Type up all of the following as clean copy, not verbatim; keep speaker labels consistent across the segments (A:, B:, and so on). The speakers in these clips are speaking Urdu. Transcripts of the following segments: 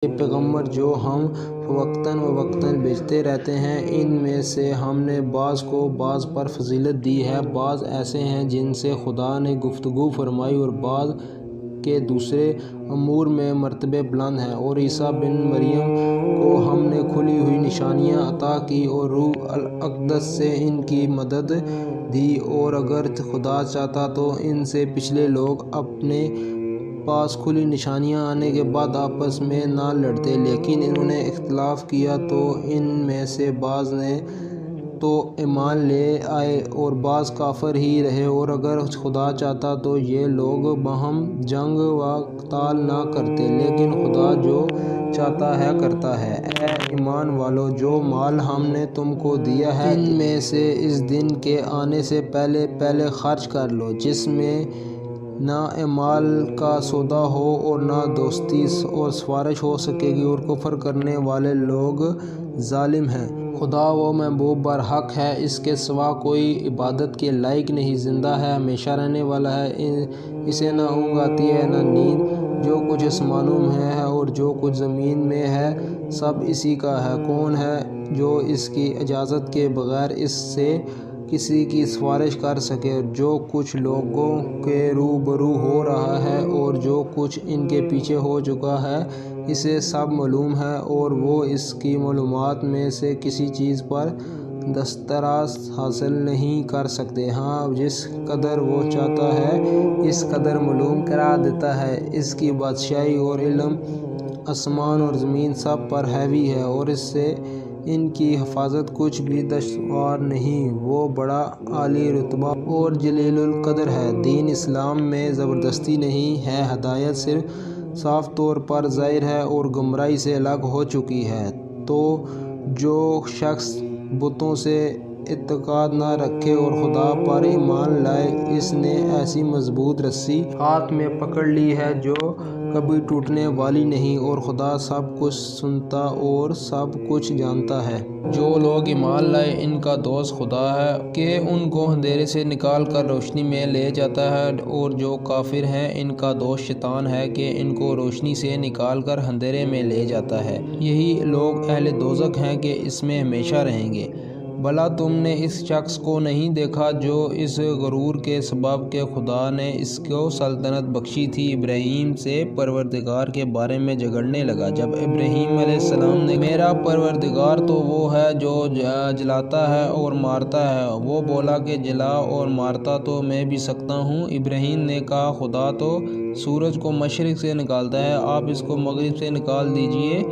A: یہ پیغمبر جو ہم وقتاً فوقتاً بھیجتے رہتے ہیں، ان میں سے ہم نے بعض کو بعض پر فضیلت دی ہے۔ بعض ایسے ہیں جن سے خدا نے گفتگو فرمائی اور بعض کے دوسرے امور میں مرتبے بلند ہیں۔ اور عیسیٰ بن مریم کو ہم نے کھلی ہوئی نشانیاں عطا کی اور روح الاقدس سے ان کی مدد دی، اور اگر خدا چاہتا تو ان سے پچھلے لوگ اپنے پاس کھلی نشانیاں آنے کے بعد آپس میں نہ لڑتے، لیکن انہوں نے اختلاف کیا تو ان میں سے بعض نے تو ایمان لے آئے اور بعض کافر ہی رہے۔ اور اگر خدا چاہتا تو یہ لوگ باہم جنگ و قتال نہ کرتے، لیکن خدا جو چاہتا ہے کرتا ہے۔ اے ایمان والو، جو مال ہم نے تم کو دیا ہے ان میں سے اس دن کے آنے سے پہلے خرچ کر لو، جس میں نہ اعمال کا سودا ہو اور نہ دوستی اور سفارش ہو سکے گی، اور کفر کرنے والے لوگ ظالم ہیں۔ خدا وہ محبوب برحق ہے، اس کے سوا کوئی عبادت کے لائق نہیں۔ زندہ ہے، ہمیشہ رہنے والا ہے، اسے نہ اونگ آتی ہے نہ نیند۔ جو کچھ آسمانوں میں ہے اور جو کچھ زمین میں ہے سب اسی کا ہے۔ کون ہے جو اس کی اجازت کے بغیر اس سے کسی کی سفارش کر سکے؟ جو کچھ لوگوں کے روبرو ہو رہا ہے اور جو کچھ ان کے پیچھے ہو چکا ہے، اسے سب معلوم ہے، اور وہ اس کی معلومات میں سے کسی چیز پر دسترس حاصل نہیں کر سکتے۔ ہاں، جس قدر وہ چاہتا ہے اس قدر معلوم کرا دیتا ہے۔ اس کی بادشاہی اور علم آسمان اور زمین سب پر حاوی ہے، اور اس سے ان کی حفاظت کچھ بھی دشوار نہیں۔ وہ بڑا عالی رتبہ اور جلیل القدر ہے۔ دین اسلام میں زبردستی نہیں ہے، ہدایت صرف صاف طور پر ظاہر ہے اور گمراہی سے الگ ہو چکی ہے۔ تو جو شخص بتوں سے اعتقاد نہ رکھے اور خدا پر ایمان لائے، اس نے ایسی مضبوط رسی ہاتھ میں پکڑ لی ہے جو کبھی ٹوٹنے والی نہیں، اور خدا سب کچھ سنتا اور سب کچھ جانتا ہے۔ جو لوگ ایمان لائے ان کا دوست خدا ہے کہ ان کو اندھیرے سے نکال کر روشنی میں لے جاتا ہے، اور جو کافر ہیں ان کا دوست شیطان ہے کہ ان کو روشنی سے نکال کر اندھیرے میں لے جاتا ہے۔ یہی لوگ اہل دوزخ ہیں کہ اس میں ہمیشہ رہیں گے۔ بھلا تم نے اس شخص کو نہیں دیکھا جو اس غرور کے سبب کہ خدا نے اس کو سلطنت بخشی تھی، ابراہیم سے پروردگار کے بارے میں جھگڑنے لگا؟ جب ابراہیم علیہ السلام نے میرا پروردگار تو وہ ہے جو جلاتا ہے اور مارتا ہے، وہ بولا کہ جلا اور مارتا تو میں بھی سکتا ہوں۔ ابراہیم نے کہا خدا تو سورج کو مشرق سے نکالتا ہے، آپ اس کو مغرب سے نکال دیجئے۔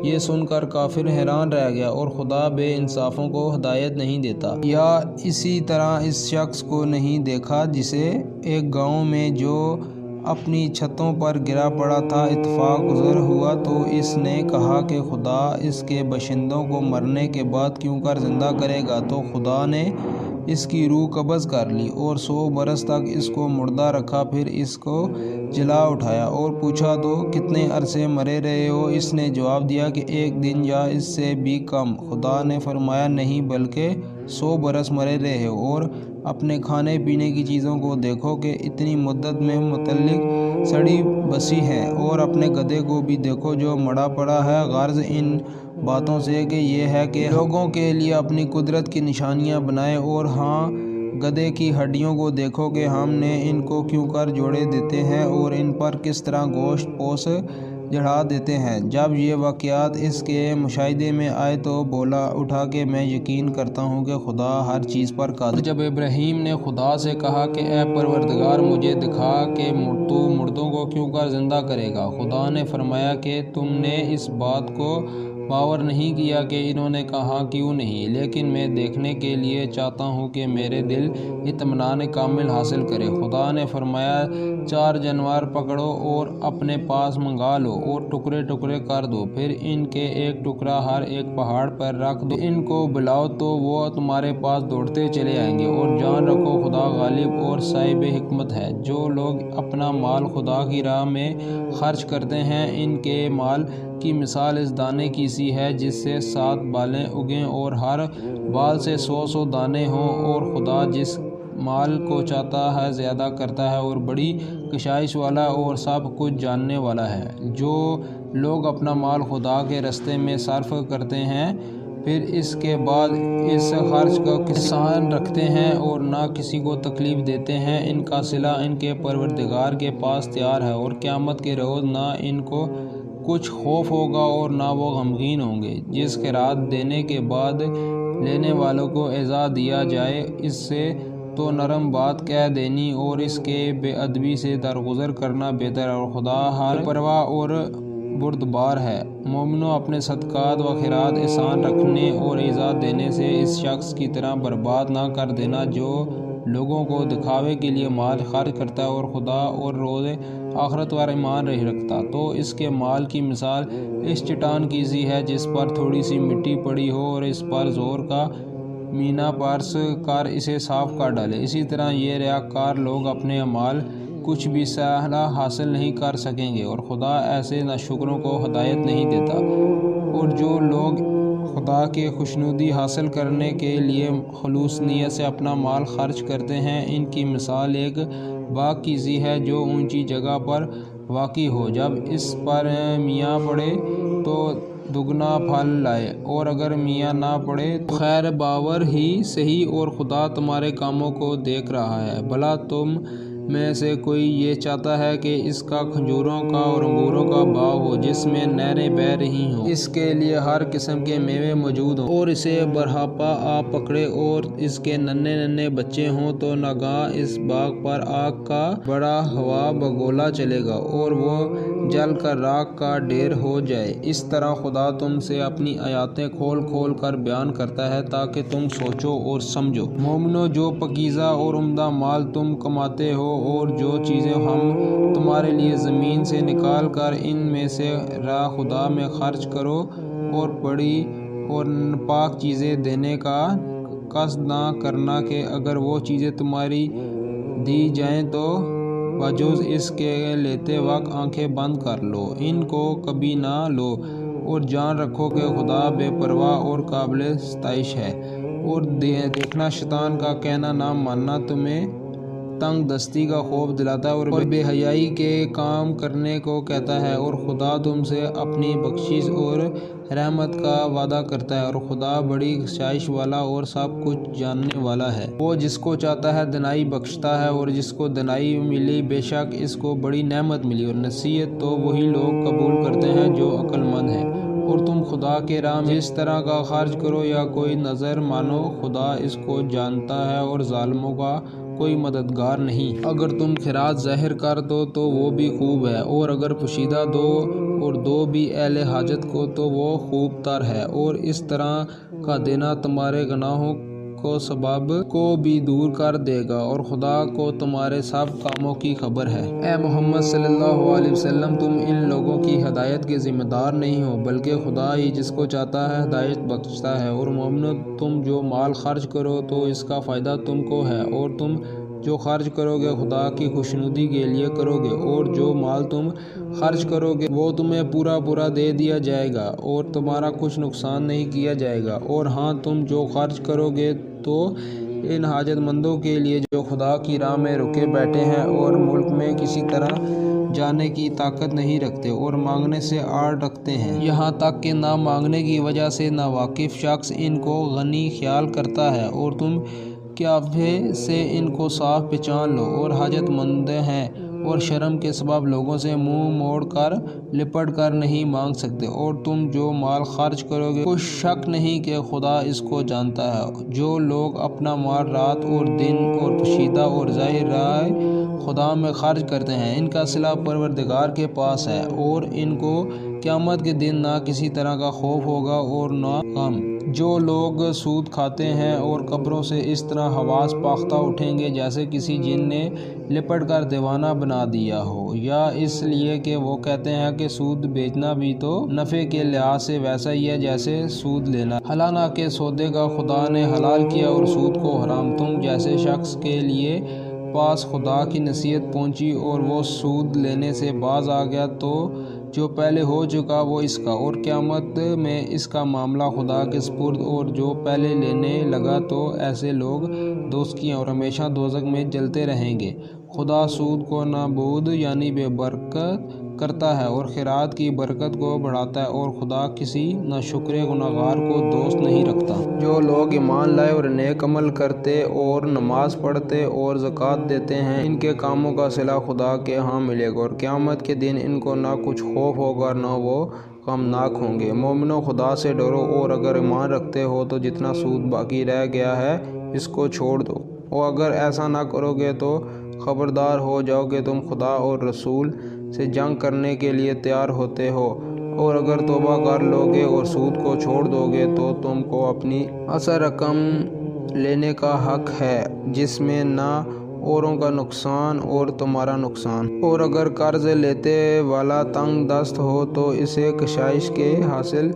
A: یہ سن کر کافر حیران رہ گیا، اور خدا بے انصافوں کو ہدایت نہیں دیتا۔ یا اسی طرح اس شخص کو نہیں دیکھا جسے ایک گاؤں میں جو اپنی چھتوں پر گرا پڑا تھا اتفاق گزر ہوا، تو اس نے کہا کہ خدا اس کے باشندوں کو مرنے کے بعد کیوں کر زندہ کرے گا؟ تو خدا نے اس کی روح قبض کر لی اور 100 برس تک اس کو مردہ رکھا، پھر اس کو جلا اٹھایا اور پوچھا تو کتنے عرصے مرے رہے ہو؟ اس نے جواب دیا کہ 1 دن یا اس سے بھی کم۔ خدا نے فرمایا نہیں بلکہ 100 برس مرے رہے ہو، اور اپنے کھانے پینے کی چیزوں کو دیکھو کہ اتنی مدت میں متعلق سڑی بسی ہیں، اور اپنے گدھے کو بھی دیکھو جو مڑا پڑا ہے۔ غرض ان باتوں سے کہ یہ ہے کہ لوگوں کے لیے اپنی قدرت کی نشانیاں بنائے، اور ہاں گدھے کی ہڈیوں کو دیکھو کہ ہم نے ان کو کیوں کر جوڑے دیتے ہیں اور ان پر کس طرح گوشت پوش چڑھا دیتے ہیں۔ جب یہ واقعات اس کے مشاہدے میں آئے تو بولا اٹھا کہ میں یقین کرتا ہوں کہ خدا ہر چیز پر قادر ہے۔ جب ابراہیم نے خدا سے کہا کہ اے پروردگار مجھے دکھا کہ تو مردوں کو کیوں کر زندہ کرے گا، خدا نے فرمایا کہ تم نے اس بات کو باور نہیں کیا کہ انہوں نے کہا کیوں نہیں، لیکن میں دیکھنے کے لیے چاہتا ہوں کہ میرے دل اطمینان کامل حاصل کرے۔ خدا نے فرمایا 4 جانور پکڑو اور اپنے پاس منگا لو اور ٹکڑے ٹکڑے کر دو، پھر ان کے ایک ٹکڑا ہر ایک پہاڑ پر رکھ دو، ان کو بلاؤ تو وہ تمہارے پاس دوڑتے چلے آئیں گے، اور جان رکھو خدا غالب اور صاحب حکمت ہے۔ جو لوگ اپنا مال خدا کی راہ میں خرچ کرتے ہیں، ان کے مال کی مثال اس دانے کی سی ہے جس سے 7 بالیں اگیں اور ہر بال سے 100 دانے ہوں، اور خدا جس مال کو چاہتا ہے زیادہ کرتا ہے اور بڑی کشائش والا اور سب کچھ جاننے والا ہے۔ جو لوگ اپنا مال خدا کے راستے میں صرف کرتے ہیں پھر اس کے بعد اس خرچ کا احسان رکھتے ہیں اور نہ کسی کو تکلیف دیتے ہیں، ان کا صلہ ان کے پروردگار کے پاس تیار ہے اور قیامت کے روز نہ ان کو کچھ خوف ہوگا اور نہ وہ غمگین ہوں گے۔ جس خیرات دینے کے بعد لینے والوں کو ایذا دیا جائے اس سے تو نرم بات کہہ دینی اور اس کے بے ادبی سے درگزر کرنا بہتر ہے، اور خدا ہر پرواہ اور بردبار ہے۔ مومنو، اپنے صدقات و خیرات احسان رکھنے اور ایذا دینے سے اس شخص کی طرح برباد نہ کر دینا جو لوگوں کو دکھاوے کے لیے مال خرچ کرتا ہے اور خدا اور روز آخرت پر ایمان نہیں رکھتا۔ تو اس کے مال کی مثال اس چٹان کی سی ہے جس پر تھوڑی سی مٹی پڑی ہو اور اس پر زور کا مینا پرس کر اسے صاف کر ڈالے۔ اسی طرح یہ ریاکار لوگ اپنے اعمال کچھ بھی صلاح حاصل نہیں کر سکیں گے اور خدا ایسے ناشکروں کو ہدایت نہیں دیتا۔ اور جو لوگ خدا کی خوشنودی حاصل کرنے کے لیے خلوص نیت سے اپنا مال خرچ کرتے ہیں، ان کی مثال ایک باغ کی سی ہے جو اونچی جگہ پر واقع ہو۔ جب اس پر میاں پڑے تو دگنا پھل لائے اور اگر میاں نہ پڑے تو خیر باور ہی سہی، اور خدا تمہارے کاموں کو دیکھ رہا ہے۔ بھلا تم میں سے کوئی یہ چاہتا ہے کہ اس کا کھجوروں کا اور انگوروں کا باغ ہو جس میں نہریں بہہ رہی ہوں، اس کے لیے ہر قسم کے میوے موجود ہوں، اور اسے برہپا آ پکڑے اور اس کے ننھے ننھے بچے ہوں تو ناگہاں اس باغ پر آگ کا بڑا ہوا بگولا چلے گا اور وہ جل کر راکھ کا ڈھیر ہو جائے۔ اس طرح خدا تم سے اپنی آیاتیں کھول کھول کر بیان کرتا ہے تاکہ تم سوچو اور سمجھو۔ مومنو، جو پاکیزہ اور عمدہ مال تم کماتے ہو اور جو چیزیں ہم تمہارے لیے زمین سے نکال کر ان میں سے راہ خدا میں خرچ کرو اور بڑی اور پاک چیزیں دینے کا قصد نہ کرنا کہ اگر وہ چیزیں تمہاری دی جائیں تو بجوز اس کے لیتے وقت آنکھیں بند کر لو، ان کو کبھی نہ لو، اور جان رکھو کہ خدا بے پرواہ اور قابل ستائش ہے۔ اور دیکھنا، شیطان کا کہنا نہ ماننا تمہیں تنگ دستی کا خوف دلاتا ہے اور بے حیائی کے کام کرنے کو کہتا ہے، اور خدا تم سے اپنی بخشش اور رحمت کا وعدہ کرتا ہے، اور خدا بڑی کشائش والا اور سب کچھ جاننے والا ہے۔ وہ جس کو چاہتا ہے دنائی بخشتا ہے اور جس کو دنائی ملی بے شک اس کو بڑی نعمت ملی، اور نصیحت تو وہی لوگ قبول کرتے ہیں جو عقل مند ہیں۔ اور تم خدا کے راہ میں جس طرح کا خرچ کرو یا کوئی نظر مانو، خدا اس کو جانتا ہے اور ظالموں کا کوئی مددگار نہیں۔ اگر تم خیرات ظاہر کر دو تو وہ بھی خوب ہے، اور اگر پوشیدہ دو اور دو بھی اہل حاجت کو تو وہ خوب تر ہے، اور اس طرح کا دینا تمہارے گناہوں کو سبب کو بھی دور کر دے گا، اور خدا کو تمہارے سب کاموں کی خبر ہے۔ اے محمد صلی اللہ علیہ وسلم، تم ان لوگوں کی ہدایت کے ذمہ دار نہیں ہو بلکہ خدا ہی جس کو چاہتا ہے ہدایت بخشتا ہے۔ اور مومنو، تم جو مال خرچ کرو تو اس کا فائدہ تم کو ہے، اور تم جو خرچ کرو گے خدا کی خوشنودی کے لیے کرو گے، اور جو مال تم خرچ کرو گے وہ تمہیں پورا دے دیا جائے گا اور تمہارا کچھ نقصان نہیں کیا جائے گا۔ اور ہاں، تم جو خرچ کرو گے تو ان حاجت مندوں کے لیے جو خدا کی راہ میں رکے بیٹھے ہیں اور ملک میں کسی طرح جانے کی طاقت نہیں رکھتے اور مانگنے سے آڑ رکھتے ہیں، یہاں تک کہ نہ مانگنے کی وجہ سے ناواقف شخص ان کو غنی خیال کرتا ہے، اور تم قیافے سے ان کو صاف پہچان لو، اور حاجت مند ہیں اور شرم کے سبب لوگوں سے منہ موڑ کر لپٹ کر نہیں مانگ سکتے۔ اور تم جو مال خرچ کرو گے کچھ شک نہیں کہ خدا اس کو جانتا ہے۔ جو لوگ اپنا مال رات اور دن اور پوشیدہ اور ظاہر راہ خدا میں خرچ کرتے ہیں، ان کا صلہ پروردگار کے پاس ہے، اور ان کو قیامت کے دن نہ کسی طرح کا خوف ہوگا اور نہ غم۔ جو لوگ سود کھاتے ہیں اور قبروں سے اس طرح حواس پاختہ اٹھیں گے جیسے کسی جن نے لپٹ کر دیوانہ بنا دیا ہو، یا اس لیے کہ وہ کہتے ہیں کہ سود بیچنا بھی تو نفع کے لحاظ سے ویسا ہی ہے جیسے سود لینا، حالانکہ سودے کا خدا نے حلال کیا اور سود کو حرام۔ تم جیسے شخص کے لیے پاس خدا کی نصیحت پہنچی اور وہ سود لینے سے باز آ گیا تو جو پہلے ہو چکا وہ اس کا، اور قیامت میں اس کا معاملہ خدا کے سپرد، اور جو پہلے لینے لگا تو ایسے لوگ دوست کیے اور ہمیشہ دوزخ میں جلتے رہیں گے۔ خدا سود کو نابود یعنی بے برکت کرتا ہے اور خیرات کی برکت کو بڑھاتا ہے، اور خدا کسی ناشکر گنہگار کو دوست نہیں رکھتا۔ جو لوگ ایمان لائے اور نیک عمل کرتے اور نماز پڑھتے اور زکوٰۃ دیتے ہیں، ان کے کاموں کا صلہ خدا کے ہاں ملے گا، اور قیامت کے دن ان کو نہ کچھ خوف ہوگا نہ وہ غمناک ہوں گے۔ مومنو، خدا سے ڈرو، اور اگر ایمان رکھتے ہو تو جتنا سود باقی رہ گیا ہے اس کو چھوڑ دو، اور اگر ایسا نہ کرو گے تو خبردار ہو جاؤ کہ تم خدا اور رسول سے جنگ کرنے کے لیے تیار ہوتے ہو، اور اگر توبہ کر لو گے اور سود کو چھوڑ دو گے تو تم کو اپنی اصل رقم لینے کا حق ہے، جس میں نہ اوروں کا نقصان اور تمہارا نقصان۔ اور اگر قرض لیتے والا تنگ دست ہو تو اسے کشائش کے حاصل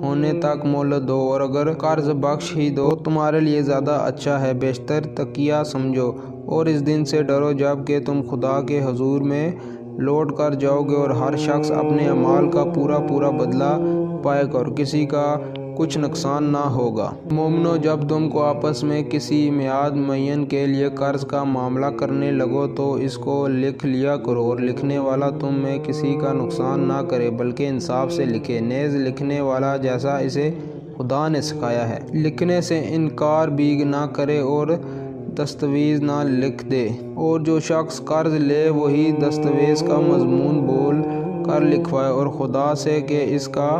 A: ہونے تک مہلت دو، اور اگر قرض بخش ہی دو تو تمہارے لیے زیادہ اچھا ہے، بیشتر تقیہ سمجھو۔ اور اس دن سے ڈرو جب کہ تم خدا کے حضور میں لوٹ کر جاؤ گے، اور ہر شخص اپنے اعمال کا پورا پورا بدلہ پائے گا، اور کسی کا کچھ نقصان نہ ہوگا۔ مومنو، جب تم کو آپس میں کسی میعاد معین کے لیے قرض کا معاملہ کرنے لگو تو اس کو لکھ لیا کرو، اور لکھنے والا تم میں کسی کا نقصان نہ کرے بلکہ انصاف سے لکھے، نیز لکھنے والا جیسا اسے خدا نے سکھایا ہے۔ لکھنے سے انکار بھی نہ کرے اور دستاویز نہ لکھ دے، اور جو شخص قرض لے وہی دستاویز کا مضمون بول کر لکھوائے، اور خدا سے کہ اس کا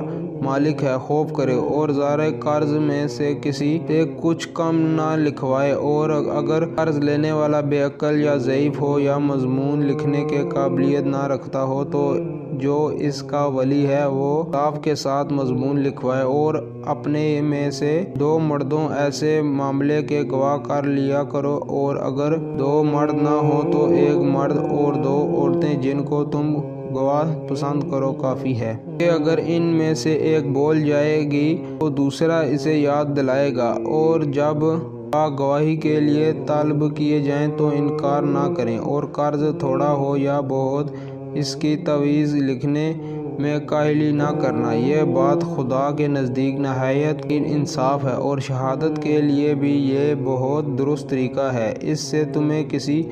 A: مالک ہے خوف کرے، اور زارِ قرض میں سے کسی سے کچھ کم نہ لکھوائے۔ اور اگر قرض لینے والا بے عقل یا ضعیف ہو یا مضمون لکھنے کے قابلیت نہ رکھتا ہو تو جو اس کا ولی ہے وہ انصاف کے ساتھ مضمون لکھوائے، اور اپنے میں سے 2 مردوں ایسے معاملے کے گواہ کر لیا کرو، اور اگر 2 مرد نہ ہو تو 1 مرد اور 2 عورتیں جن کو تم گواہ پسند کرو کافی ہے، کہ اگر ان میں سے ایک بول جائے گی تو دوسرا اسے یاد دلائے گا، اور جب گواہی کے لیے طلب کیے جائیں تو انکار نہ کریں، اور قرض تھوڑا ہو یا بہت اس کی تعویض لکھنے میں کاہلی نہ کرنا، یہ بات خدا کے نزدیک نہایت انصاف ہے، اور شہادت کے لیے بھی یہ بہت درست طریقہ ہے، اس سے تمہیں کسی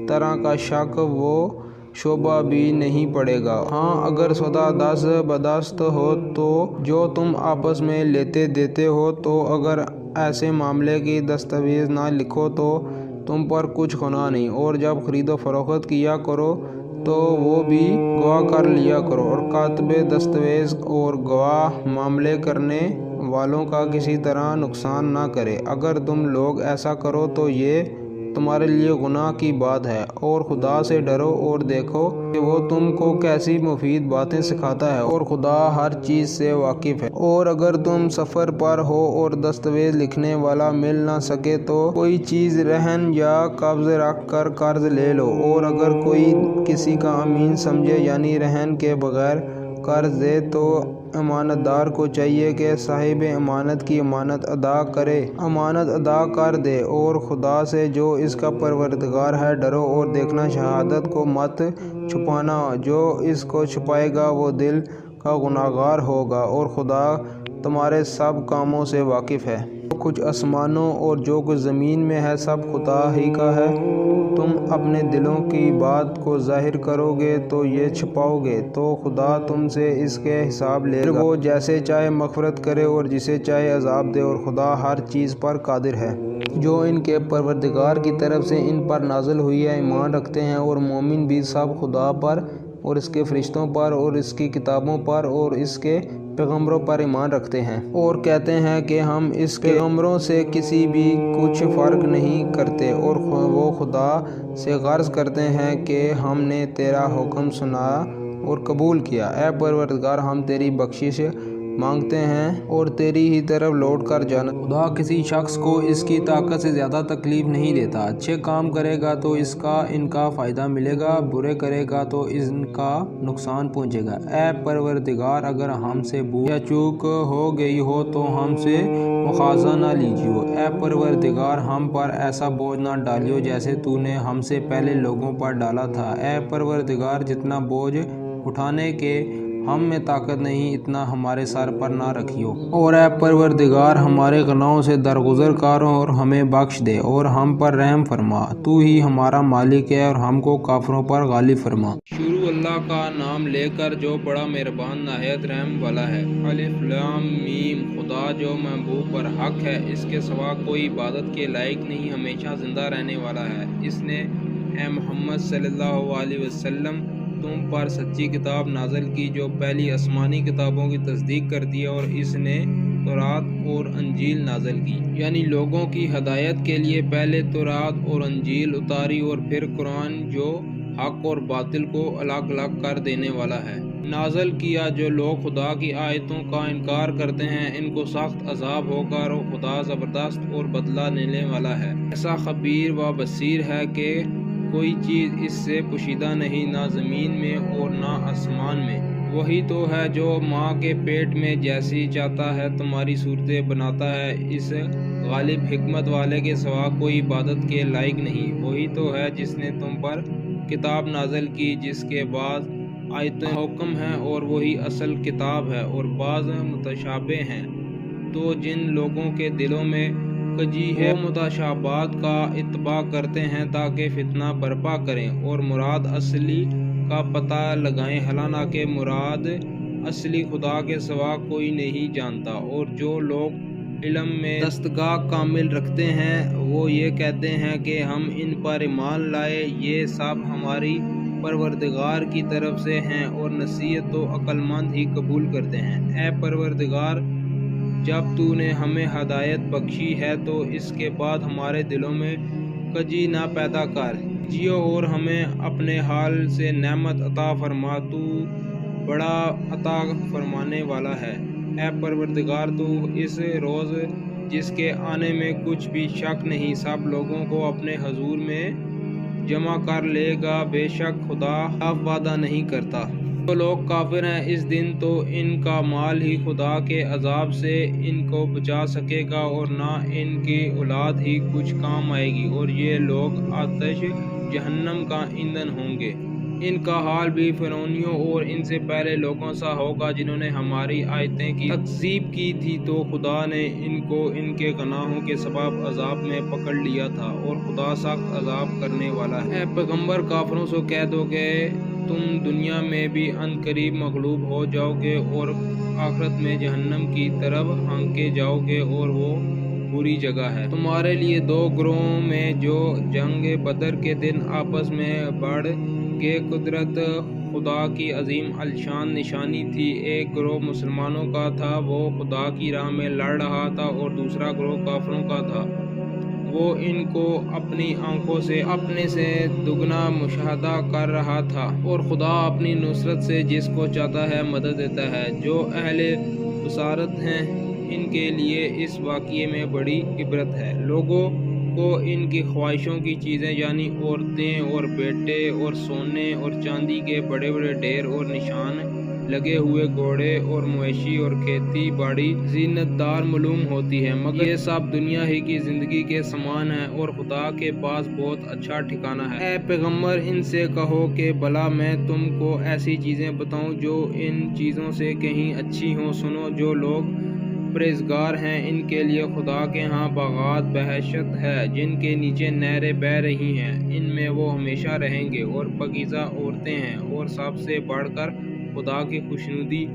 A: طرح کا شک و شبہ بھی نہیں پڑے گا۔ ہاں، اگر سودا دست بدست ہو تو جو تم آپس میں لیتے دیتے ہو، تو اگر ایسے معاملے کی دستاویز نہ لکھو تو تم پر کچھ گناہ نہیں، اور جب خرید و فروخت کیا کرو تو وہ بھی گواہ کر لیا کرو، اور کاتب دستاویز اور گواہ معاملے کرنے والوں کا کسی طرح نقصان نہ کرے۔ اگر تم لوگ ایسا کرو تو یہ تمہارے لیے گناہ کی بات ہے، اور خدا سے ڈرو اور دیکھو کہ وہ تم کو کیسی مفید باتیں سکھاتا ہے، اور خدا ہر چیز سے واقف ہے۔ اور اگر تم سفر پر ہو اور دستاویز لکھنے والا مل نہ سکے تو کوئی چیز رہن یا قبض رکھ کر قرض لے لو، اور اگر کوئی کسی کا امین سمجھے یعنی رہن کے بغیر قرض دے تو امانت دار کو چاہیے کہ صاحب امانت کی امانت ادا کرے، امانت ادا کر دے، اور خدا سے جو اس کا پروردگار ہے ڈرو، اور دیکھنا شہادت کو مت چھپانا، جو اس کو چھپائے گا وہ دل کا گنہگار ہوگا، اور خدا تمہارے سب کاموں سے واقف ہے۔ جو کچھ آسمانوں اور جو کچھ زمین میں ہے سب خدا ہی کا ہے۔ تم اپنے دلوں کی بات کو ظاہر کرو گے تو یہ چھپاؤ گے تو خدا تم سے اس کے حساب لے گا۔ وہ جیسے چاہے مغفرت کرے اور جسے چاہے عذاب دے، اور خدا ہر چیز پر قادر ہے۔ جو ان کے پروردگار کی طرف سے ان پر نازل ہوئی ہے ایمان رکھتے ہیں، اور مومن بھی سب خدا پر اور اس کے فرشتوں پر اور اس کی کتابوں پر اور اس کے پیغمبروں پر ایمان رکھتے ہیں، اور کہتے ہیں کہ ہم اس کے پیغمبروں سے کسی بھی کچھ فرق نہیں کرتے، اور وہ خدا سے غرض کرتے ہیں کہ ہم نے تیرا حکم سنا اور قبول کیا۔ اے پروردگار، ہم تیری بخشش مانگتے ہیں اور تیری ہی طرف لوٹ کر جانا۔ خدا کسی شخص کو اس کی طاقت سے زیادہ تکلیف نہیں دیتا۔ اچھے کام کرے گا تو ان کا فائدہ ملے گا، برے کرے گا تو ان کا نقصان پہنچے گا۔ اے پروردگار، اگر ہم سے بھول یا چوک ہو گئی ہو تو ہم سے مواخذہ نہ لیجیو۔ اے پروردگار، ہم پر ایسا بوجھ نہ ڈالیو جیسے تو نے ہم سے پہلے لوگوں پر ڈالا تھا۔ اے پروردگار، جتنا بوجھ اٹھانے کے ہم میں طاقت نہیں، اتنا ہمارے سر پر نہ رکھیو۔ اور اے پروردگار ہمارے گناہوں سے درگزر کر اور ہمیں بخش دے اور ہم پر رحم فرما، تو ہی ہمارا مالک ہے اور ہم کو کافروں پر غالب فرما۔ شروع اللہ کا نام لے کر جو بڑا مہربان نہایت رحم والا ہے۔ الف لام میم۔ خدا جو محبوب پر حق ہے، اس کے سوا کوئی عبادت کے لائق نہیں، ہمیشہ زندہ رہنے والا ہے۔ اس نے اے محمد صلی اللہ علیہ وسلم تم پر سچی کتاب نازل کی جو پہلی آسمانی کتابوں کی تصدیق کرتی ہے، اور اس نے تورات اور انجیل نازل کی، یعنی لوگوں کی ہدایت کے لیے پہلے تورات اور انجیل اتاری اور پھر قرآن جو حق اور باطل کو الگ الگ کر دینے والا ہے نازل کیا۔ جو لوگ خدا کی آیتوں کا انکار کرتے ہیں ان کو سخت عذاب ہوگا، اور خدا زبردست اور بدلہ لینے والا ہے۔ ایسا خبیر و بصیر ہے کہ کوئی چیز اس سے پوشیدہ نہیں، نہ زمین میں اور نہ آسمان میں۔ وہی تو ہے جو ماں کے پیٹ میں جیسی چاہتا ہے تمہاری صورتیں بناتا ہے، اس غالب حکمت والے کے سوا کوئی عبادت کے لائق نہیں۔ وہی تو ہے جس نے تم پر کتاب نازل کی جس کے بعض آیتیں حکم ہیں اور وہی اصل کتاب ہے اور بعض متشابہ ہیں۔ تو جن لوگوں کے دلوں میں کجی ہے وہ متشابہات کا اتباع کرتے ہیں تاکہ فتنہ برپا کریں اور مراد اصلی کا پتہ لگائیں، حالانکہ مراد اصلی خدا کے سوا کوئی نہیں جانتا۔ اور جو لوگ علم میں دستگاہ کامل رکھتے ہیں وہ یہ کہتے ہیں کہ ہم ان پر ایمان لائے، یہ سب ہماری پروردگار کی طرف سے ہیں اور نصیحت تو عقل مند ہی قبول کرتے ہیں۔ اے پروردگار جب تو نے ہمیں ہدایت بخشی ہے تو اس کے بعد ہمارے دلوں میں کجی نہ پیدا کر، جیو اور ہمیں اپنے حال سے نعمت عطا فرما، تو بڑا عطا فرمانے والا ہے۔ اے پروردگار تو اس روز جس کے آنے میں کچھ بھی شک نہیں سب لوگوں کو اپنے حضور میں جمع کر لے گا، بے شک خدا خلاف وعدہ نہیں کرتا۔ جو لوگ کافر ہیں اس دن تو ان کا مال ہی خدا کے عذاب سے ان کو بچا سکے گا اور نہ ان کی اولاد ہی کچھ کام آئے گی، اور یہ لوگ آتش جہنم کا ایندھن ہوں گے۔ ان کا حال بھی فرعونیوں اور ان سے پہلے لوگوں سا ہوگا جنہوں نے ہماری آیتیں کی تکذیب کی تھی، تو خدا نے ان کو ان کے گناہوں کے سبب عذاب میں پکڑ لیا تھا، اور خدا سخت عذاب کرنے والا ہے۔ اے پیغمبر کافروں سے کہہ دو کہ تم دنیا میں بھی عنقریب مغلوب ہو جاؤ گے اور آخرت میں جہنم کی طرف ہانکے جاؤ گے، اور وہ بری جگہ ہے۔ تمہارے لیے دو گروہوں میں جو جنگ بدر کے دن آپس میں بڑھ گئے قدرت خدا کی عظیم الشان نشانی تھی۔ ایک گروہ مسلمانوں کا تھا، وہ خدا کی راہ میں لڑ رہا تھا، اور دوسرا گروہ کافروں کا تھا، وہ ان کو اپنی آنکھوں سے اپنے سے دگنا مشاہدہ کر رہا تھا، اور خدا اپنی نصرت سے جس کو چاہتا ہے مدد دیتا ہے۔ جو اہل بصارت ہیں ان کے لیے اس واقعے میں بڑی عبرت ہے۔ لوگوں کو ان کی خواہشوں کی چیزیں یعنی عورتیں اور بیٹے اور سونے اور چاندی کے بڑے بڑے ڈھیر اور نشان لگے ہوئے گھوڑے اور مویشی اور کھیتی باڑی زینت دار معلوم ہوتی ہے، مگر یہ سب دنیا ہی کی زندگی کے سامان ہے اور خدا کے پاس بہت اچھا ٹھکانہ ہے۔ اے پیغمبر ان سے کہو کہ بھلا میں تم کو ایسی چیزیں بتاؤں جو ان چیزوں سے کہیں اچھی ہوں۔ سنو، جو لوگ پرہیزگار ہیں ان کے لیے خدا کے ہاں باغات بہشت ہے جن کے نیچے نہریں بہہ رہی ہیں، ان میں وہ ہمیشہ رہیں گے، اور پاکیزہ عورتیں ہیں، اور سب سے بڑھ کر خدا کی خوشنودی،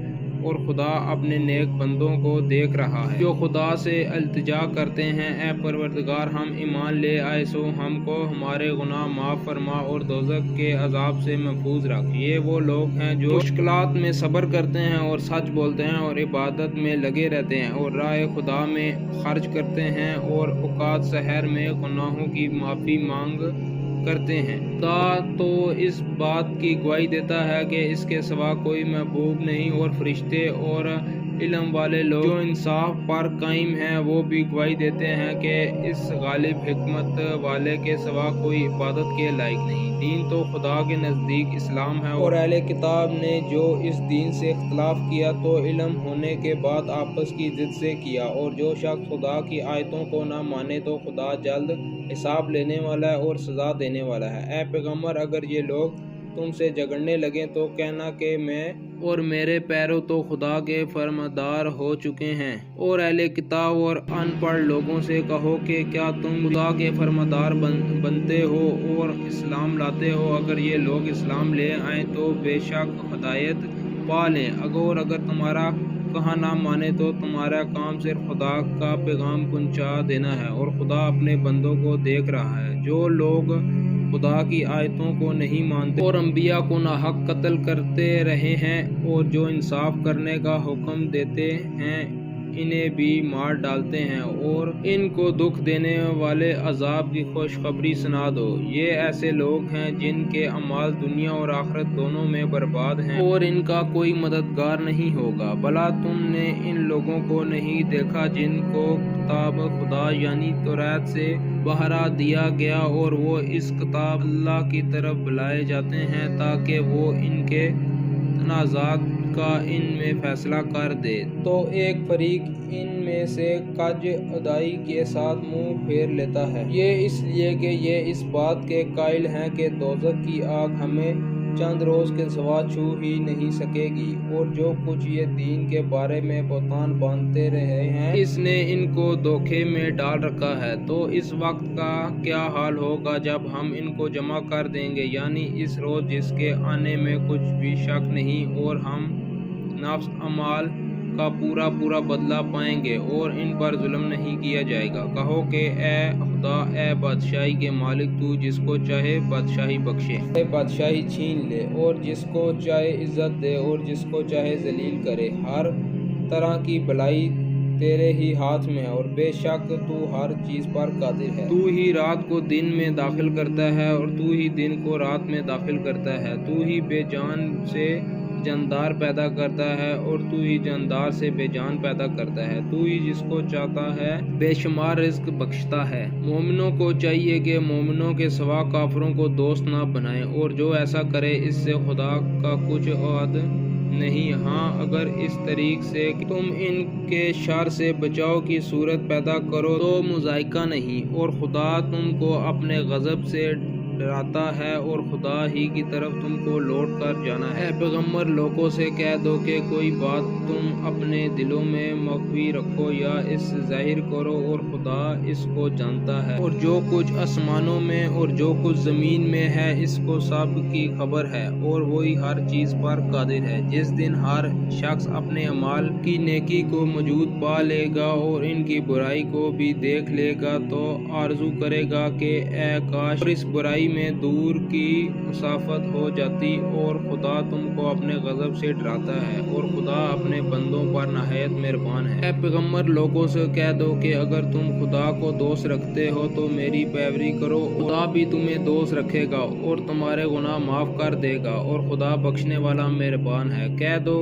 A: اور خدا اپنے نیک بندوں کو دیکھ رہا ہے جو خدا سے التجا کرتے ہیں۔ اے پروردگار ہم ایمان لے آئے سو ہم کو ہمارے گناہ معاف فرما اور دوزخ کے عذاب سے محفوظ رکھ۔ یہ وہ لوگ ہیں جو مشکلات میں صبر کرتے ہیں اور سچ بولتے ہیں اور عبادت میں لگے رہتے ہیں اور راہ خدا میں خرچ کرتے ہیں اور اوقات سحر میں گناہوں کی معافی مانگ کرتے ہیں۔ خدا تو اس بات کی گواہی دیتا ہے کہ اس کے سوا کوئی معبود نہیں، اور فرشتے اور علم والے لوگ جو انصاف پر قائم ہیں وہ بھی گواہی دیتے ہیں کہ اس غالب حکمت والے کے سوا کوئی عبادت کے لائق نہیں۔ دین تو خدا کے نزدیک اسلام ہے، اور اہل کتاب نے جو اس دین سے اختلاف کیا تو علم ہونے کے بعد آپس کی ضد سے کیا، اور جو شخص خدا کی آیتوں کو نہ مانے تو خدا جلد حساب لینے والا ہے اور سزا دینے والا ہے۔ اے پیغمبر اگر یہ لوگ تم سے جھگڑنے لگیں تو کہنا کہ میں اور میرے پیرو تو خدا کے فرماندار ہو چکے ہیں۔ اور اہل کتاب اور ان پڑھ لوگوں سے کہو کہ کیا تم خدا کے فرماندار بنتے ہو اور اسلام لاتے ہو؟ اگر یہ لوگ اسلام لے آئیں تو بے شک ہدایت پا لیں، اگر تمہارا کہا نہ مانے تو تمہارا کام صرف خدا کا پیغام پہنچا دینا ہے، اور خدا اپنے بندوں کو دیکھ رہا ہے۔ جو لوگ خدا کی آیتوں کو نہیں مانتے اور انبیاء کو ناحق قتل کرتے رہے ہیں، اور جو انصاف کرنے کا حکم دیتے ہیں انہیں بھی مار ڈالتے ہیں، اور ان کو دکھ دینے والے عذاب کی خوشخبری سنا دو۔ یہ ایسے لوگ ہیں جن کے اعمال دنیا اور آخرت دونوں میں برباد ہیں، اور ان کا کوئی مددگار نہیں ہوگا۔ بھلا تم نے ان لوگوں کو نہیں دیکھا جن کو کتاب خدا یعنی توریت سے بہرا دیا گیا، اور وہ اس کتاب اللہ کی طرف بلائے جاتے ہیں تاکہ وہ ان کے تنازعات کا ان میں فیصلہ کر دے، تو ایک فریق ان میں سے کج ادائی کے ساتھ منہ پھیر لیتا ہے۔ یہ اس لیے کہ یہ اس بات کے قائل ہیں کہ دوزخ کی آگ ہمیں چند روز کے سوا چھو ہی نہیں سکے گی، اور جو کچھ یہ دین کے بارے میں بہتان باندھتے رہے ہیں اس نے ان کو دھوکے میں ڈال رکھا ہے۔ تو اس وقت کا کیا حال ہوگا جب ہم ان کو جمع کر دیں گے، یعنی اس روز جس کے آنے میں کچھ بھی شک نہیں، اور ہم نفس اعمال کا پورا بدلہ پائیں گے، اور ان پر ظلم نہیں کیا جائے گا۔ کہو کہ اے خدا، اے بادشاہی کے مالک، تو جس کو چاہے بادشاہی بخشے، بادشاہی چھین لے، اور جس کو چاہے عزت دے اور جس کو چاہے ذلیل کرے۔ ہر طرح کی بھلائی تیرے ہی ہاتھ میں ہے، اور بے شک تو ہر چیز پر قادر ہے۔ تو ہی رات کو دن میں داخل کرتا ہے اور تو ہی دن کو رات میں داخل کرتا ہے۔ تو ہی بے جان سے جاندار پیدا کرتا ہے اور تو ہی جاندار سے بے جان پیدا کرتا ہے۔ تو ہی جس کو چاہتا ہے بے شمار رزق بخشتا ہے۔ مومنوں کو چاہیے کہ مومنوں کے سوا کافروں کو دوست نہ بنائیں، اور جو ایسا کرے اس سے خدا کا کچھ عہد نہیں۔ ہاں، اگر اس طریق سے تم ان کے شر سے بچاؤ کی صورت پیدا کرو تو مضائقہ نہیں، اور خدا تم کو اپنے غضب سے ڈراتا ہے، اور خدا ہی کی طرف تم کو لوٹ کر جانا ہے۔ اے پیغمبر، لوگوں سے کہہ دو کہ کوئی بات تم اپنے دلوں میں مخفی رکھو یا اس سے ظاہر کرو، اور خدا اس کو جانتا ہے، اور جو کچھ آسمانوں میں اور جو کچھ زمین میں ہے اس کو سب کی خبر ہے، اور وہی ہر چیز پر قادر ہے۔ جس دن ہر شخص اپنے اعمال کی نیکی کو موجود پا لے گا اور ان کی برائی کو بھی دیکھ لے گا، تو آرزو کرے گا کہ اے کاش اس برائی میں دور کی مسافت ہو جاتی، اور خدا تم کو اپنے غضب سے ڈراتا ہے، اور خدا اپنے بندوں پر نہایت مہربان ہے۔ اے پیغمبر، لوگوں سے کہہ دو کہ اگر تم خدا کو دوست رکھتے ہو تو میری پیروی کرو، خدا بھی تمہیں دوست رکھے گا اور تمہارے گناہ معاف کر دے گا، اور خدا بخشنے والا مہربان ہے۔ کہہ دو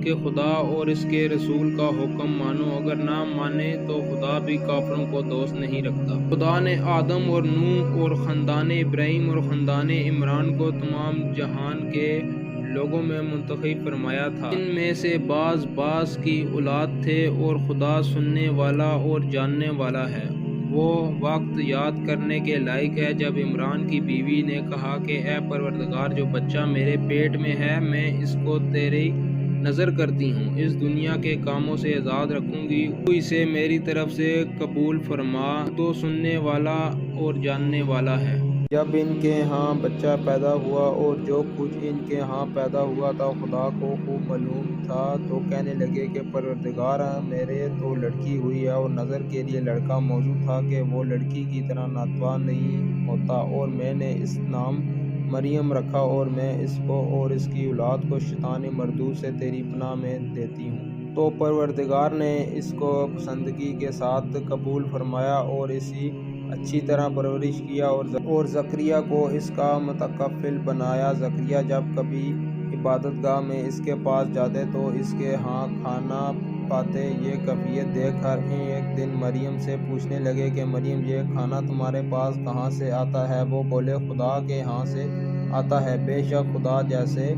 A: کہ خدا اور اس کے رسول کا حکم مانو، اگر نہ مانے تو خدا بھی کافروں کو دوست نہیں رکھتا۔ خدا نے آدم اور نوح اور خاندان ابراہیم اور خاندان عمران کو تمام جہان کے لوگوں میں منتخب فرمایا تھا۔ ان میں سے بعض کی اولاد تھے، اور خدا سننے والا اور جاننے والا ہے۔ وہ وقت یاد کرنے کے لائق ہے جب عمران کی بیوی نے کہا کہ اے پروردگار، جو بچہ میرے پیٹ میں ہے میں اس کو تیری نظر کرتی ہوں، اس دنیا کے کاموں سے آزاد رکھوں گی، تو اسے میری طرف سے قبول فرما، تو سننے والا اور جاننے والا ہے۔ جب ان کے ہاں بچہ پیدا ہوا اور جو کچھ ان کے ہاں پیدا ہوا تھا خدا کو خوب معلوم تھا، تو کہنے لگے کہ پروردگار، میرے تو لڑکی ہوئی ہے، اور نظر کے لیے لڑکا موجود تھا کہ وہ لڑکی کی طرح ناتوان نہیں ہوتا، اور میں نے اس نام مریم رکھا، اور میں اس کو اور اس کی اولاد کو شیطان مردود سے تیری پناہ میں دیتی ہوں۔ تو پروردگار نے اس کو پسندگی کے ساتھ قبول فرمایا اور اسی اچھی طرح پرورش کیا، اور زکریا کو اس کا متکفل بنایا۔ زکریا جب کبھی عبادت گاہ میں اس کے پاس جاتے تو اس کے ہاں کھانا پاتے۔ یہ کیفیت دیکھ کر ایک دن مریم سے پوچھنے لگے کہ مریم، یہ کھانا تمہارے پاس کہاں سے آتا ہے؟ وہ بولے، خدا کے ہاں سے آتا ہے، بے شک خدا جیسے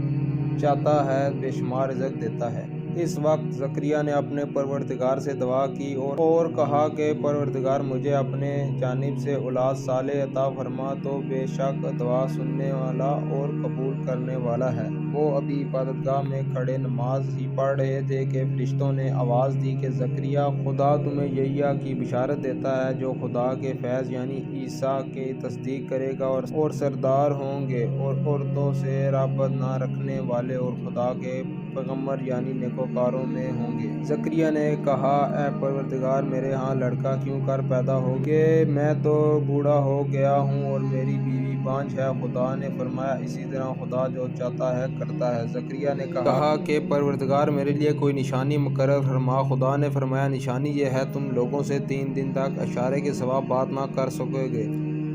A: چاہتا ہے بے شمار رزق دیتا ہے۔ اس وقت زکریا نے اپنے پروردگار سے دعا کی اور کہا کہ پروردگار مجھے اپنے جانب سے اولاد صالح عطا فرما، تو بے شک دعا سننے والا اور قبول کرنے والا ہے۔ وہ ابھی عبادت گاہ میں کھڑے نماز ہی پڑھ رہے تھے کہ فرشتوں نے آواز دی کہ زکریا، خدا تمہیں یحییٰ کی بشارت دیتا ہے جو خدا کے فیض یعنی عیسیٰ کی تصدیق کرے گا اور سردار ہوں گے اور عورتوں سے رابط نہ رکھنے والے اور خدا کے پیغمبر یعنی نیکوکاروں میں ہوں گے۔ زکریا نے کہا، اے پروردگار، میرے ہاں لڑکا کیوں کر پیدا ہو کہ میں تو بوڑھا ہو گیا ہوں اور میری بیوی بانجھ ہے۔ خدا نے فرمایا، اسی طرح خدا جو چاہتا ہے کرتا ہے۔ زکریا نے کہا کہ پروردگار میرے لیے کوئی نشانی مقرر فرما۔ خدا نے فرمایا، نشانی یہ ہے، تم لوگوں سے 3 دن تک اشارے کے سوا بات نہ کر سکو گے،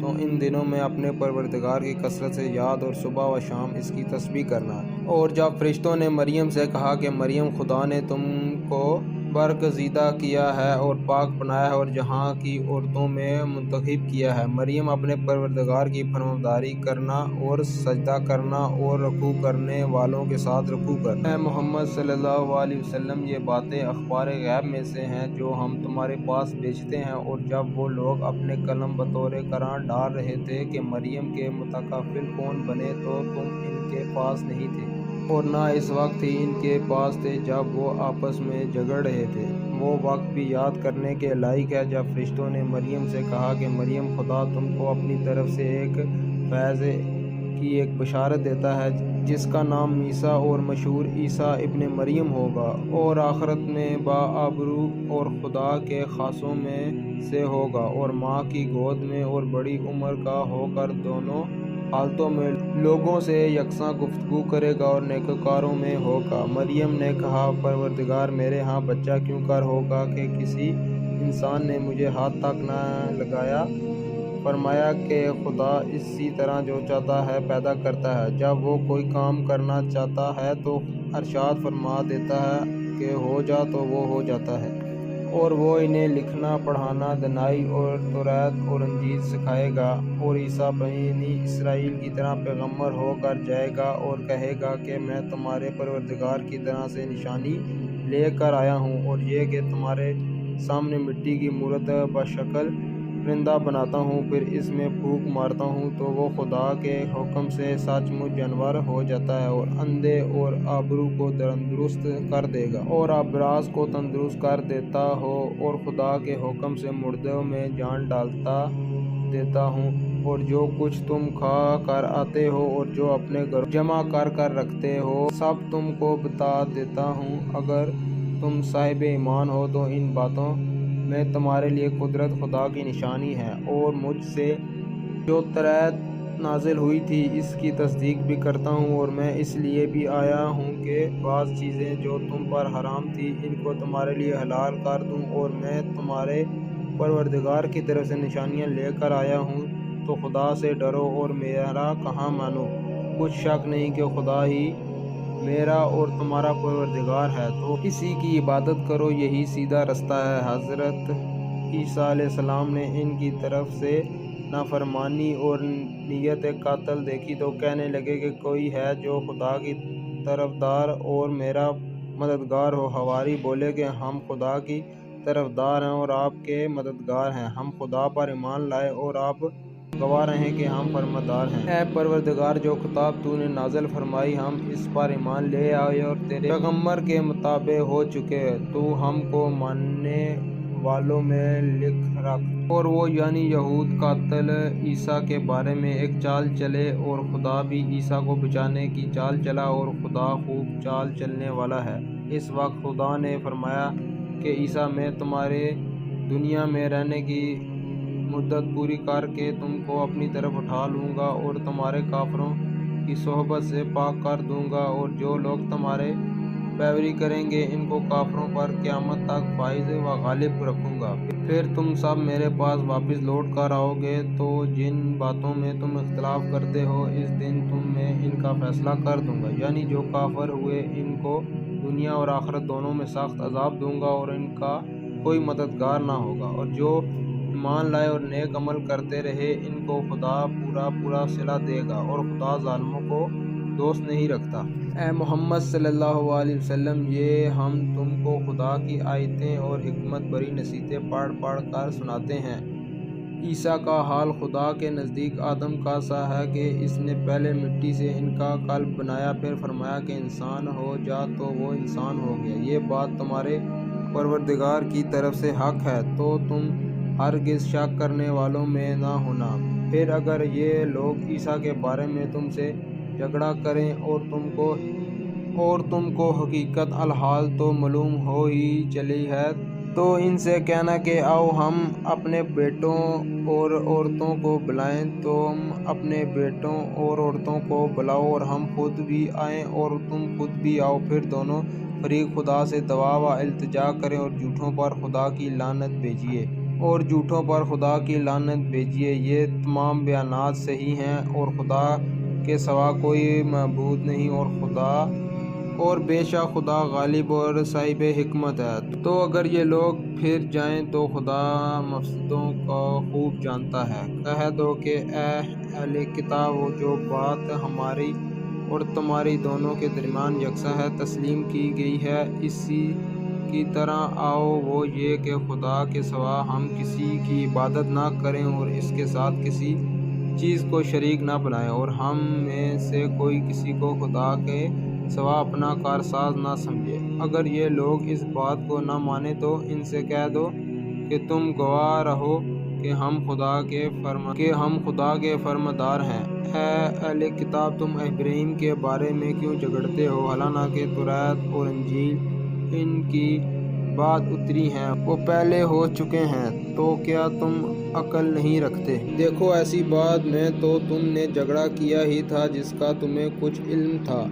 A: تو ان دنوں میں اپنے پروردگار کی کثرت سے یاد اور صبح و شام اس کی تسبیح کرنا۔ اور جب فرشتوں نے مریم سے کہا کہ مریم، خدا نے تم کو برگزیدہ کیا ہے اور پاک بنایا ہے اور جہاں کی عورتوں میں منتخب کیا ہے، مریم اپنے پروردگار کی فرمانبرداری کرنا اور سجدہ کرنا اور رکوع کرنے والوں کے ساتھ رکوع کرنا۔ اے محمد صلی اللہ علیہ وسلم، یہ باتیں اخبار غیب میں سے ہیں جو ہم تمہارے پاس بھیجتے ہیں۔ اور جب وہ لوگ اپنے قلم بطور قرار ڈال رہے تھے کہ مریم کے متکفل کون بنے، تو تم ان کے پاس نہیں تھے اور نہ اس وقت ہی ان کے پاس تھے جب وہ آپس میں جھگڑ رہے تھے۔ وہ وقت بھی یاد کرنے کے لائق ہے جب فرشتوں نے مریم سے کہا کہ مریم، خدا تم کو اپنی طرف سے ایک فیض کی ایک بشارت دیتا ہے جس کا نام عیسیٰ اور مشہور عیسیٰ ابن مریم ہوگا، اور آخرت میں باآبرو اور خدا کے خاصوں میں سے ہوگا اور ماں کی گود میں اور بڑی عمر کا ہو کر دونوں حالتوں میں لوگوں سے یکساں گفتگو کرے گا اور نیکوکاروں میں ہوگا۔ مریم نے کہا، پروردگار میرے ہاں بچہ کیوں کر ہوگا کہ کسی انسان نے مجھے ہاتھ تک نہ لگایا۔ فرمایا کہ خدا اسی طرح جو چاہتا ہے پیدا کرتا ہے، جب وہ کوئی کام کرنا چاہتا ہے تو ارشاد فرما دیتا ہے کہ ہو جا تو وہ ہو جاتا ہے۔ اور وہ انہیں لکھنا، پڑھانا، دنائی اور توریت اور انجیل سکھائے گا، اور عیسیٰ بنی اسرائیل کی طرح پیغمبر ہو کر جائے گا اور کہے گا کہ میں تمہارے پروردگار کی طرف سے نشانی لے کر آیا ہوں، اور یہ کہ تمہارے سامنے مٹی کی مورت بشکل پرندہ بناتا ہوں، پھر اس میں پھونک مارتا ہوں تو وہ خدا کے حکم سے سچ مچ جانور ہو جاتا ہے، اور اندھے اور آبرو کو تندرست کر دے گا اور ابراز کو تندرست کر دیتا ہو، اور خدا کے حکم سے مردوں میں جان ڈالتا دیتا ہوں، اور جو کچھ تم کھا کر آتے ہو اور جو اپنے گھروں جمع کر کر رکھتے ہو سب تم کو بتا دیتا ہوں۔ اگر تم صاحب ایمان ہو تو ان باتوں میں تمہارے لیے قدرت خدا کی نشانی ہے، اور مجھ سے جو توریت نازل ہوئی تھی اس کی تصدیق بھی کرتا ہوں، اور میں اس لیے بھی آیا ہوں کہ بعض چیزیں جو تم پر حرام تھیں ان کو تمہارے لیے حلال کر دوں، اور میں تمہارے پروردگار کی طرف سے نشانیاں لے کر آیا ہوں، تو خدا سے ڈرو اور میرا کہا مانو۔ کچھ شک نہیں کہ خدا ہی میرا اور تمہارا پروردگار ہے، تو اسی کی عبادت کرو، یہی سیدھا رستہ ہے۔ حضرت عیسیٰ علیہ السلام نے ان کی طرف سے نافرمانی اور نیت قتل دیکھی تو کہنے لگے کہ کوئی ہے جو خدا کی طرفدار اور میرا مددگار ہو۔ حواری بولے کہ ہم خدا کی طرفدار ہیں اور آپ کے مددگار ہیں، ہم خدا پر ایمان لائے اور آپ گواہ رہیں کہ ہم فرمانبردار ہیں۔ اے پروردگار، جو کتاب تو نے نازل فرمائی ہم اس پر ایمان لے آئے اور تیرے پیغمبر کے متبع ہو چکے، تو ہم کو ماننے والوں میں لکھ رکھ۔ اور وہ یعنی یہود قاتل عیسیٰ کے بارے میں ایک چال چلے، اور خدا بھی عیسیٰ کو بچانے کی چال چلا، اور خدا خوب چال چلنے والا ہے۔ اس وقت خدا نے فرمایا کہ عیسیٰ، میں تمہارے دنیا میں رہنے کی مدت پوری کر کے تم کو اپنی طرف اٹھا لوں گا اور تمہارے کافروں کی صحبت سے پاک کر دوں گا، اور جو لوگ تمہارے پیروی کریں گے ان کو کافروں پر قیامت تک فائز و غالب رکھوں گا۔ پھر تم سب میرے پاس واپس لوٹ کر آؤ گے، تو جن باتوں میں تم اختلاف کرتے ہو اس دن میں ان کا فیصلہ کر دوں گا، یعنی جو کافر ہوئے ان کو دنیا اور آخرت دونوں میں سخت عذاب دوں گا اور ان کا کوئی مددگار نہ ہوگا، اور جو ایمان لائے اور نیک عمل کرتے رہے ان کو خدا پورا صلہ دے گا، اور خدا ظالموں کو دوست نہیں رکھتا۔ اے محمد صلی اللہ علیہ وسلم، یہ ہم تم کو خدا کی آیتیں اور حکمت بھری نصیحتیں پڑھ پڑھ کر سناتے ہیں۔ عیسیٰ کا حال خدا کے نزدیک آدم کا سا ہے کہ اس نے پہلے مٹی سے ان کا قلب بنایا، پھر فرمایا کہ انسان ہو جا تو وہ انسان ہو گیا۔ یہ بات تمہارے پروردگار کی طرف سے حق ہے، تو تم ہرگز شک کرنے والوں میں نہ ہونا۔ پھر اگر یہ لوگ عیسیٰ کے بارے میں تم سے جھگڑا کریں اور تم کو حقیقت الحال تو معلوم ہو ہی چلی ہے، تو ان سے کہنا کہ آؤ ہم اپنے بیٹوں اور عورتوں کو بلائیں، تم اپنے بیٹوں اور عورتوں کو بلاؤ اور ہم خود بھی آئیں اور تم خود بھی آؤ، پھر دونوں فریق خدا سے دعا و التجا کریں اور جھوٹوں پر خدا کی لعنت بھیجیے۔ یہ تمام بیانات صحیح ہیں اور خدا کے سوا کوئی معبود نہیں اور بے شک خدا غالب اور صاحب حکمت ہے۔ تو اگر یہ لوگ پھر جائیں تو خدا مفسدوں کو خوب جانتا ہے۔ کہہ دو کہ اے اہل کتاب، جو بات ہماری اور تمہاری دونوں کے درمیان یکساں ہے تسلیم کی گئی ہے، اسی کی طرح آؤ، وہ یہ کہ خدا کے سوا ہم کسی کی عبادت نہ کریں اور اس کے ساتھ کسی چیز کو شریک نہ بنائیں، اور ہم میں سے کوئی کسی کو خدا کے سوا اپنا کارساز نہ سمجھے۔ اگر یہ لوگ اس بات کو نہ مانیں تو ان سے کہہ دو کہ تم گواہ رہو کہ ہم خدا کے فرماندار ہیں۔ اے اہل کتاب، تم ابراہیم کے بارے میں کیوں جھگڑتے ہو؟ حالانکہ تورات اور انجیل ان کی بعد اتری ہیں، وہ پہلے ہو چکے ہیں، تو کیا تم عقل نہیں رکھتے؟ دیکھو، ایسی بات میں تو تم نے جھگڑا کیا ہی تھا جس کا تمہیں کچھ علم تھا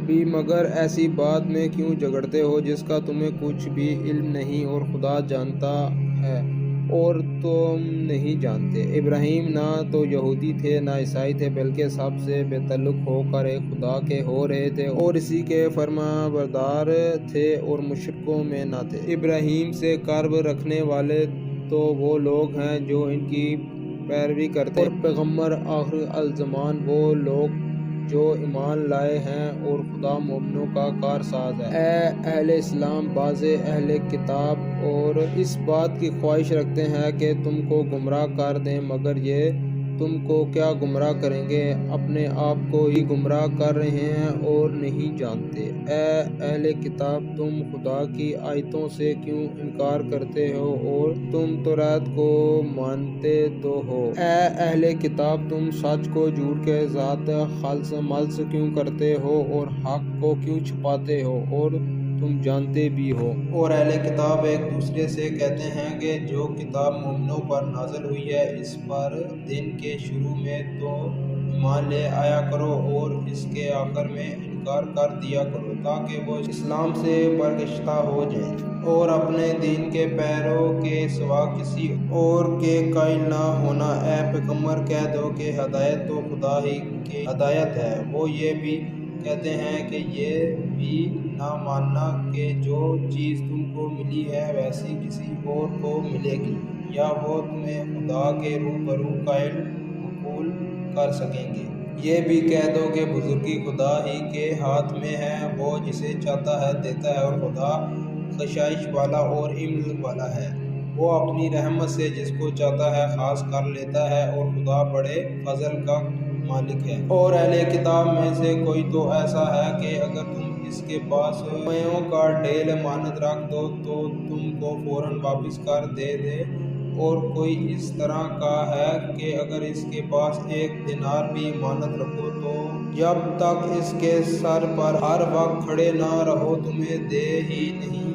A: بھی، مگر ایسی بات میں کیوں جھگڑتے ہو جس کا تمہیں کچھ بھی علم نہیں اور خدا جانتا ہے اور تم نہیں جانتے۔ ابراہیم نہ تو یہودی تھے نہ عیسائی تھے، بلکہ سب سے بے تعلق ہو کر ایک خدا کے ہو رہے تھے اور اسی کے فرمانبردار تھے اور مشرکوں میں نہ تھے۔ ابراہیم سے قرب رکھنے والے تو وہ لوگ ہیں جو ان کی پیروی کرتے ہیں، اور پیغمبر آخر الزمان وہ لوگ جو ایمان لائے ہیں اور خدا مومنوں کا کارساز ہے۔ اے اہل اسلام، بعض اہل کتاب اور اس بات کی خواہش رکھتے ہیں کہ تم کو گمراہ کر دیں، مگر یہ تم کو کیا گمراہ کریں گے؟ اپنے آپ کو ہی گمراہ کر رہے ہیں اور نہیں جانتے۔ اے اہل کتاب، تم خدا کی آیتوں سے کیوں انکار کرتے ہو اور تم تورات کو مانتے تو ہو؟ اے اہل کتاب، تم سچ کو جھوٹ کے ساتھ خلط ملط کیوں کرتے ہو اور حق کو کیوں چھپاتے ہو اور تم جانتے بھی ہو؟ اور اہل کتاب ایک دوسرے سے کہتے ہیں کہ جو کتاب مومنوں پر نازل ہوئی ہے اس پر دن کے شروع میں تو ایمان لے آیا کرو اور اس کے آخر میں انکار کر دیا کرو، تاکہ وہ اسلام سے برگشتہ ہو جائیں اور اپنے دین کے پیروں کے سوا کسی اور کے قائل نہ ہونا۔ اے پیغمبر، کہہ دو کہ ہدایت تو خدا ہی کی ہدایت ہے۔ وہ یہ بھی کہتے ہیں کہ یہ بھی نہ ماننا کہ جو چیز تم کو ملی ہے ویسی کسی اور کو ملے گی، یا وہ تمہیں خدا کے روبرو قائل قبول کر سکیں گے۔ یہ بھی کہہ دو کہ بزرگی خدا ہی کے ہاتھ میں ہے، وہ جسے چاہتا ہے دیتا ہے، اور خدا بخشش والا اور علم والا ہے۔ وہ اپنی رحمت سے جس کو چاہتا ہے خاص کر لیتا ہے، اور خدا بڑے فضل کا مالک ہے۔ اور اہل کتاب میں سے کوئی تو ایسا ہے کہ اگر تم اس کے پاس روپیوں کا ڈھیر امانت رکھ دو تو تم کو فوراً واپس کر دے، اور کوئی اس طرح کا ہے کہ اگر اس کے پاس 1 دینار بھی امانت رکھو تو جب تک اس کے سر پر ہر وقت کھڑے نہ رہو تمہیں دے ہی نہیں۔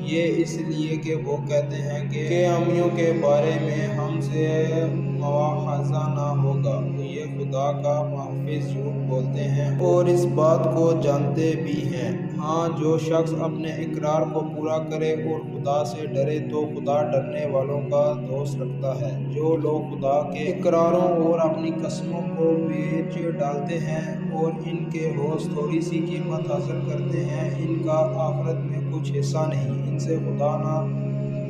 A: یہ اس لیے کہ وہ کہتے ہیں کہ امیوں کے بارے میں ہم سے مواخذہ نہ ہوگا، تو یہ خدا کا محافظ جھوٹ بولتے ہیں اور اس بات کو جانتے بھی ہیں۔ ہاں، جو شخص اپنے اقرار کو پورا کرے اور خدا سے ڈرے تو خدا ڈرنے والوں کا دوست رکھتا ہے۔ جو لوگ خدا کے اقراروں اور اپنی قسموں کو بیچ ڈالتے ہیں اور ان کے ہوش تھوڑی سی قیمت حاصل کرتے ہیں، ان کا آخرت میں کچھ حصہ نہیں، ان سے خدا نہ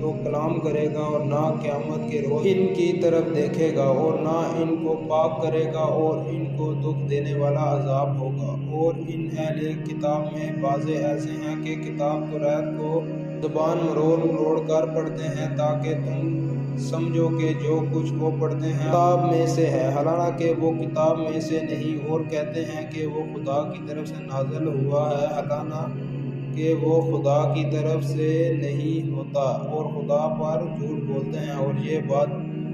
A: تو کلام کرے گا اور نہ قیامت کے روز ان کی طرف دیکھے گا اور نہ ان کو پاک کرے گا اور ان کو دکھ دینے والا عذاب ہوگا۔ اور ان اہل کتاب میں بعض ایسے ہیں کہ کتاب توریت کو زبان مروڑ کر پڑھتے ہیں تاکہ تم سمجھو کہ جو کچھ وہ پڑھتے ہیں کتاب میں سے ہے، حالانکہ وہ کتاب میں سے نہیں، اور کہتے ہیں کہ وہ خدا کی طرف سے نازل ہوا ہے، حالانکہ وہ خدا کی طرف سے نہیں ہوتا، اور خدا پر جھوٹ بولتے ہیں اور یہ بات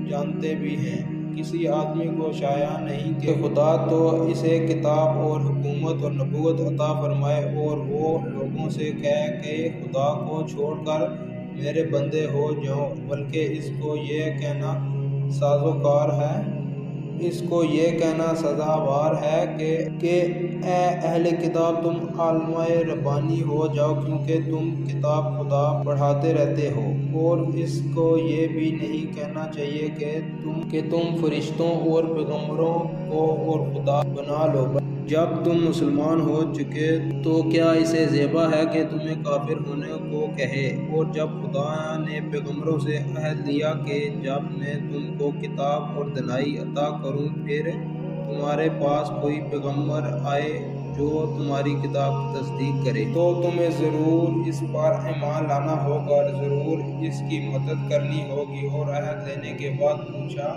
A: جانتے بھی ہیں۔ کسی آدمی کو شایع نہیں کہ خدا تو اسے کتاب اور حکومت اور نبوت عطا فرمائے اور وہ لوگوں سے کہے کہ خدا کو چھوڑ کر میرے بندے ہو جاؤ، بلکہ اس کو یہ کہنا سزاوار ہے کہ اے اہل کتاب تم علماء ربانی ہو جاؤ، کیونکہ تم کتاب خدا پڑھاتے رہتے ہو، اور اس کو یہ بھی نہیں کہنا چاہیے کہ تم فرشتوں اور پیغمبروں کو اور خدا بنا لو۔ جب تم مسلمان ہو چکے تو کیا اسے زیبا ہے کہ تمہیں کافر ہونے کو کہے؟ اور جب خدا نے پیغمبروں سے عہد لیا کہ جب میں تم کو کتاب اور دانائی عطا کروں پھر تمہارے پاس کوئی پیغمبر آئے جو تمہاری کتاب کی تصدیق کرے تو تمہیں ضرور اس پر ایمان لانا ہوگا اور ضرور اس کی مدد کرنی ہوگی۔ اور عہد لینے کے بعد پوچھا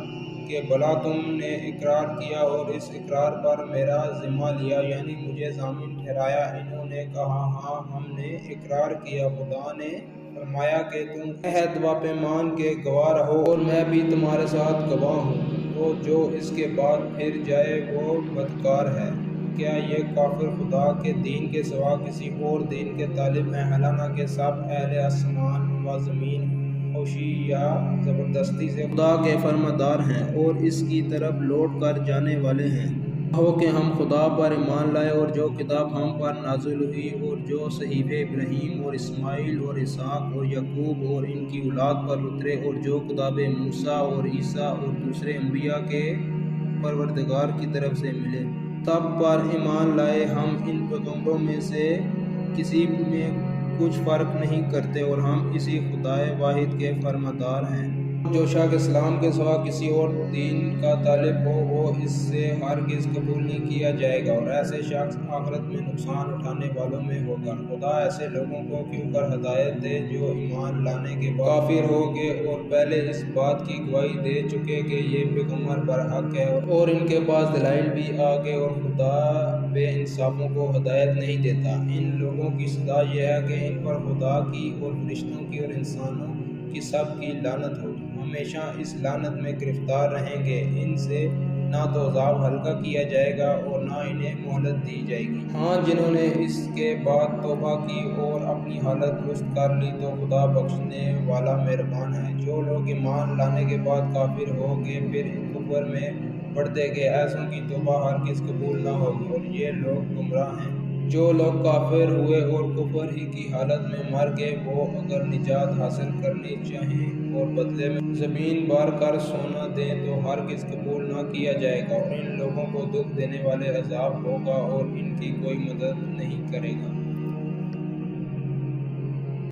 A: کہ بھلا تم نے اقرار کیا اور اس اقرار پر میرا ذمہ لیا، یعنی مجھے ضامن ٹھہرایا؟ انہوں نے کہا ہاں ہم نے اقرار کیا۔ خدا نے فرمایا کہ تم عہد و پیمان کے گواہ رہو اور میں بھی تمہارے ساتھ گواہ ہوں، تو جو اس کے بعد پھر جائے وہ بدکار ہے۔ کیا یہ کافر خدا کے دین کے سوا کسی اور دین کے طالب ہیں، حالانکہ سب اہل آسمان و زمین خوشی یا زبردستی سے خدا کے فرمانبردار ہیں اور اس کی طرف لوٹ کر جانے والے ہیں؟ ہو کہ ہم خدا پر ایمان لائے اور جو کتاب ہم پر نازل ہوئی اور جو صحیفے ابراہیم اور اسماعیل اور اسحاق اور یعقوب اور ان کی اولاد پر اترے اور جو کتابیں موسیٰ اور عیسیٰ اور دوسرے انبیاء کے پروردگار کی طرف سے ملے، تب پر ایمان لائے۔ ہم ان پیغمبروں میں سے کسی میں کچھ فرق نہیں کرتے اور ہم اسی خدائے واحد کے فرمانبردار ہیں۔ جو شخص اسلام کے سوا کسی اور دین کا طالب ہو وہ اس سے ہرگز قبول نہیں کیا جائے گا، اور ایسے شخص آخرت میں نقصان اٹھانے والوں میں ہوگا۔ خدا ایسے لوگوں کو کیوں کر ہدایت دے جو ایمان لانے کے بعد کافر ہو گئے اور پہلے اس بات کی گواہی دے چکے کہ یہ پیغمبر برحق ہے اور ان کے پاس دلائل بھی آ گئے، اور خدا بے انصافوں کو ہدایت نہیں دیتا۔ ان لوگوں کی سزا یہ ہے کہ ان پر خدا کی اور فرشتوں کی اور انسانوں کی سب کی لعنت ہو، ہمیشہ اس لعنت میں گرفتار رہیں گے۔ ان سے نہ تو عذاب ہلکا کیا جائے گا اور نہ انہیں مہلت دی جائے گی۔ ہاں جنہوں نے اس کے بعد توبہ کی اور اپنی حالت درست کر لی تو خدا بخشنے والا مہربان ہے۔ جو لوگ ایمان لانے کے بعد کافر ہو گئے پھر کفر میں بڑھتے گئے، ایسوں کی توبہ ہرگز قبول نہ ہوگی اور یہ لوگ گمراہ ہیں۔ جو لوگ کافر ہوئے اور کفر ہی کی حالت میں مر گئے، وہ اگر نجات حاصل کرنی چاہیں اور بدلے میں زمین بار کر سونا دیں تو ہرگز قبول نہ کیا جائے گا، اور ان لوگوں کو دکھ دینے والے عذاب ہوگا اور ان کی کوئی مدد نہیں کرے گا۔